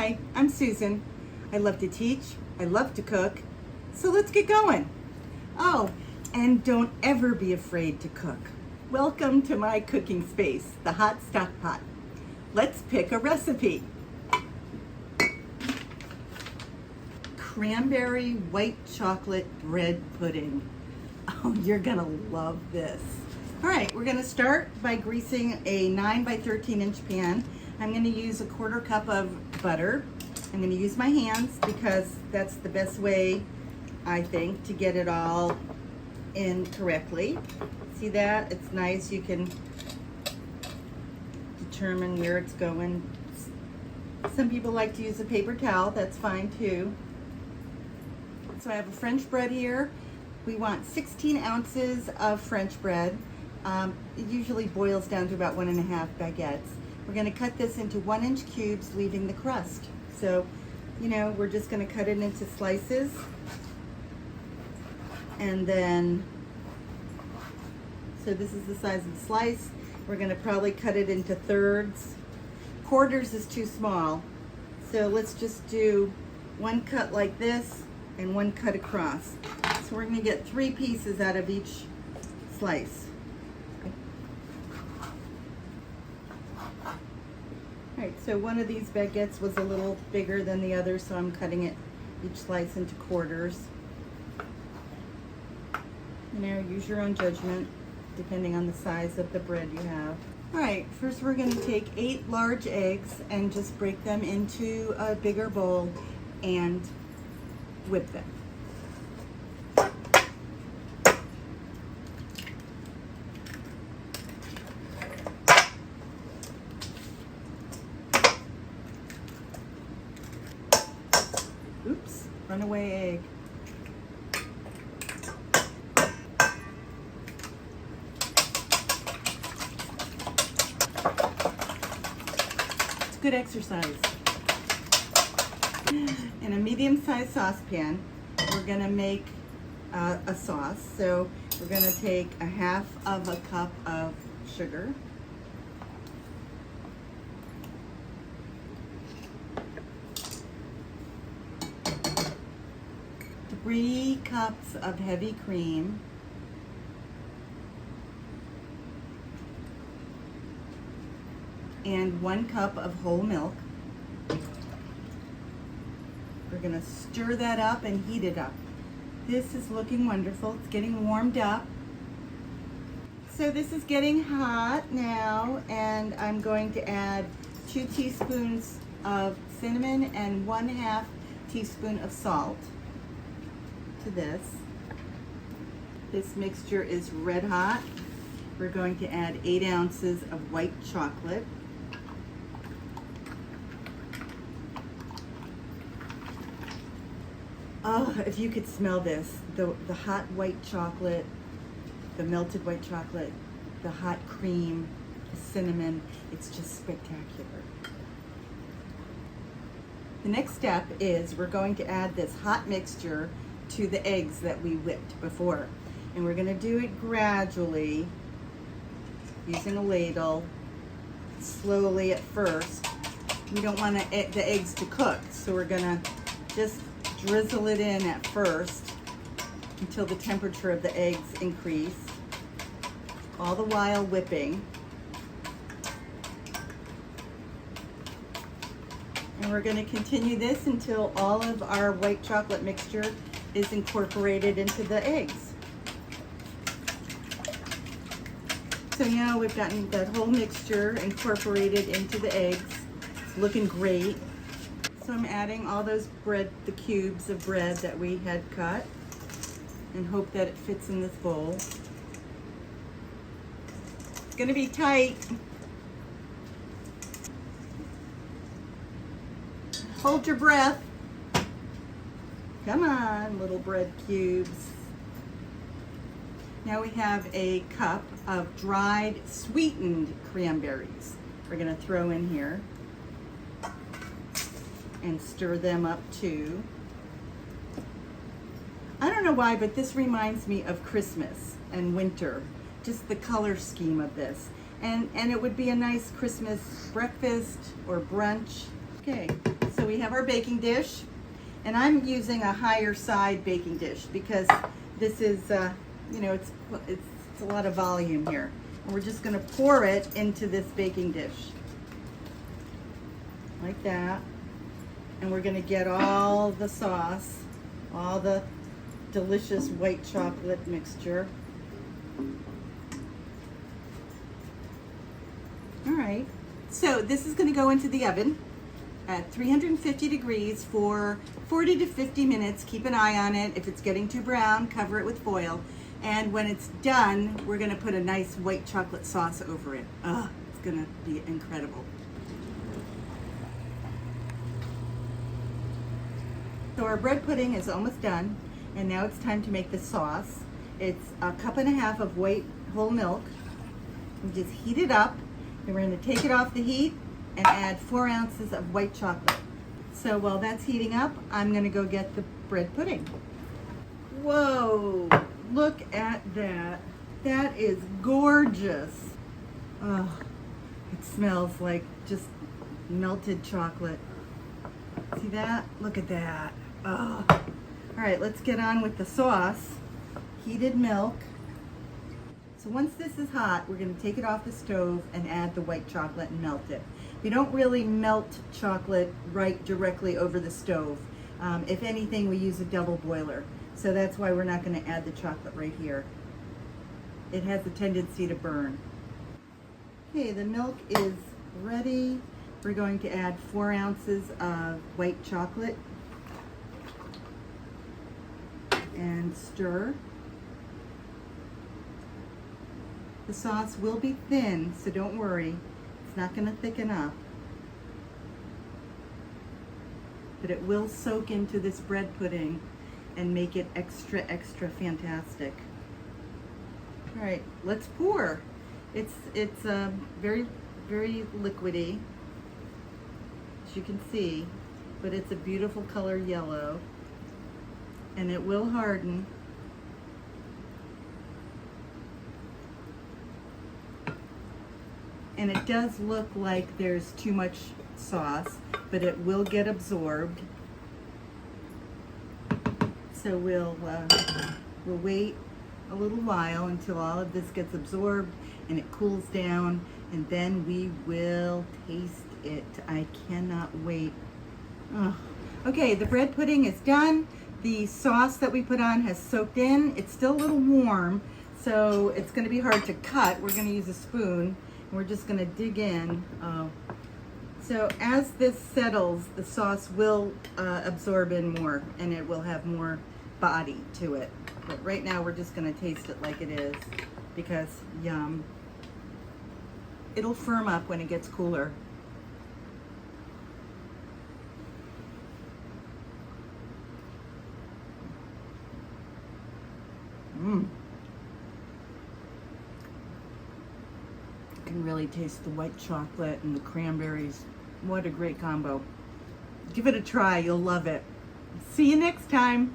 Hi, I'm Susan. I love to teach, I love to cook, so let's get going. Oh, and don't ever be afraid to cook. Welcome to my cooking space, the Hot Stock Pot. Let's pick a recipe. Cranberry white chocolate bread pudding. Oh, you're gonna love this. All right, we're gonna start by greasing a 9 by 13 inch pan. I'm gonna use a 1/4 cup of butter. I'm gonna use my hands because that's the best way, I think, to get it all in correctly. See that? It's nice. You can determine where it's going. Some people like to use a paper towel. That's fine too. So I have a French bread here. We want 16 ounces of French bread. It usually boils down to about 1.5 baguettes. We're going to cut this into 1-inch cubes, leaving the crust. So, you know, we're just going to cut it into slices. And then, so this is the size of the slice. We're going to probably cut it into thirds. Quarters is too small. So let's just do 1 cut like this and 1 cut across. So we're going to get 3 pieces out of each slice. All right, so one of these baguettes was a little bigger than the other, so I'm cutting it each slice into quarters. You know, use your own judgment depending on the size of the bread you have. All right, first we're going to take 8 large eggs and just break them into a bigger bowl and whip them. Oops, runaway egg. It's good exercise. In a medium-sized saucepan, we're gonna make a sauce. So we're gonna take 1/2 cup of sugar. 3 cups of heavy cream, and 1 cup of whole milk. We're gonna stir that up and heat it up. This is looking wonderful. It's getting warmed up. So this is getting hot now, and I'm going to add 2 teaspoons of cinnamon and 1/2 teaspoon of salt to this. This mixture is red hot. We're going to add 8 ounces of white chocolate. Oh, if you could smell this, the hot white chocolate, the melted white chocolate, the hot cream, the cinnamon, it's just spectacular. The next step is we're going to add this hot mixture to the eggs that we whipped before. And we're going to do it gradually, using a ladle, slowly at first. We don't want the eggs to cook, so we're going to just drizzle it in at first until the temperature of the eggs increase, all the while whipping. And we're going to continue this until all of our white chocolate mixture is incorporated into the eggs. So now we've gotten that whole mixture incorporated into the eggs. It's looking great. So I'm adding all those the cubes of bread that we had cut, and hope that it fits in this bowl. It's gonna be tight. Hold your breath. Come on, little bread cubes. Now we have a cup of dried sweetened cranberries. We're gonna throw in here and stir them up too. I don't know why, but this reminds me of Christmas and winter, just the color scheme of this. And it would be a nice Christmas breakfast or brunch. Okay, so we we have our baking dish, and I'm using a higher side baking dish because this is, you know, it's a lot of volume here. And we're just gonna pour it into this baking dish. Like that. And we're gonna get all the sauce, all the delicious white chocolate mixture. All right, so this is gonna go into the oven at 350 degrees for 40 to 50 minutes. Keep an eye on it. If it's getting too brown, cover it with foil. And when it's done, we're gonna put a nice white chocolate sauce over it. Oh, it's gonna be incredible. So our bread pudding is almost done, and now it's time to make the sauce. It's a cup and a half of white whole milk. We just heat it up, and we're gonna take it off the heat and add 4 ounces of white chocolate. So while that's heating up, I'm gonna go get the bread pudding. Whoa, look at that. That is gorgeous. Oh, it smells like just melted chocolate. See that? Look at that. Oh. All right, let's get on with the sauce. Heated milk. So once this is hot, we're gonna take it off the stove and add the white chocolate and melt it. We don't really melt chocolate right directly over the stove. If anything, we use a double boiler. So that's why we're not gonna add the chocolate right here. It has a tendency to burn. Okay, the milk is ready. We're going to add 4 ounces of white chocolate and stir. The sauce will be thin, so don't worry. It's not going to thicken up. But it will soak into this bread pudding and make it extra, extra fantastic. All right, let's pour. It's very, very liquidy, as you can see, but it's a beautiful color yellow, and it will harden. And it does look like there's too much sauce, but it will get absorbed. So we'll wait a little while until all of this gets absorbed and it cools down, and then we will taste it. I cannot wait. Oh. Okay, the bread pudding is done. The sauce that we put on has soaked in. It's still a little warm, so it's going to be hard to cut. We're going to use a spoon, and we're just going to dig in. So as this settles, the sauce will absorb in more, and it will have more body to it. But right now we're just going to taste it like it is, because yum. It'll firm up when it gets cooler. You can really taste the white chocolate and the cranberries. What a great combo. Give it a try, you'll love it. See you next time.